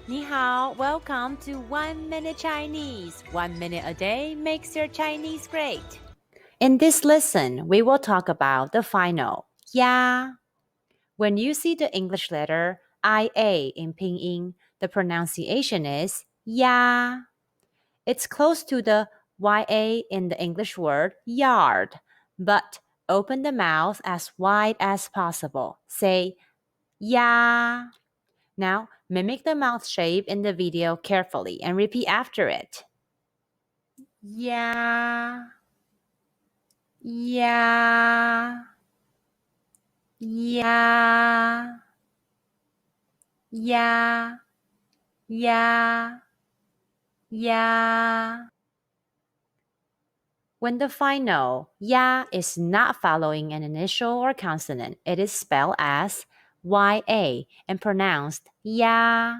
Ni hao, welcome to 1 Minute Chinese. 1 minute a day makes your Chinese great. In this lesson, we will talk about the final ya. When you see the English letter IA in Pinyin, the pronunciation is ya. It's close to the YA in the English word yard, but open the mouth as wide as possible. Say ya. Now, mimic the mouth shape in the video carefully and repeat after it. Yeah, yeah, yeah, yeah, yeah, yeah. When the final ya is not following an initial or consonant, it is spelled as YA and pronounced ya.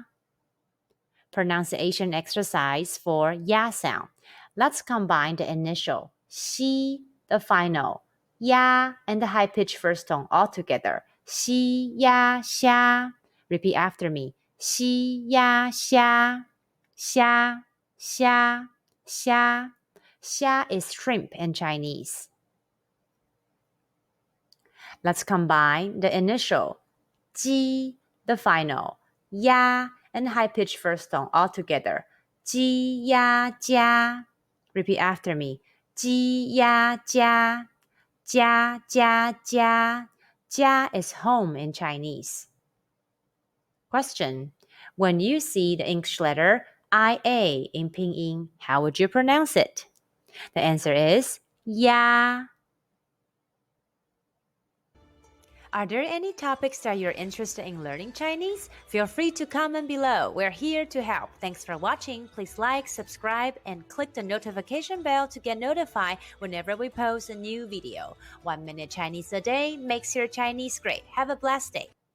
Pronunciation exercise for ya sound. Let's combine the initial xi, the final ya, and the high pitch first tone all together. Xi ya xia. Repeat after me. Xi ya xia. Xia xia xia. Xia is shrimp in Chinese. Let's combine the initial ji, the final ya, and high pitch first tone all together. Ji ya jia. Repeat after me. Ji ya jia. Jia jia jia. Jia is home in Chinese. Question. When you see the English letter IA in Pinyin, how would you pronounce it? The answer is ya. Are there any topics that you're interested in learning Chinese? Feel free to comment below. We're here to help. Thanks for watching. Please like, subscribe, and click the notification bell to get notified whenever we post a new video. 1 minute Chinese a day makes your Chinese great. Have a blessed day.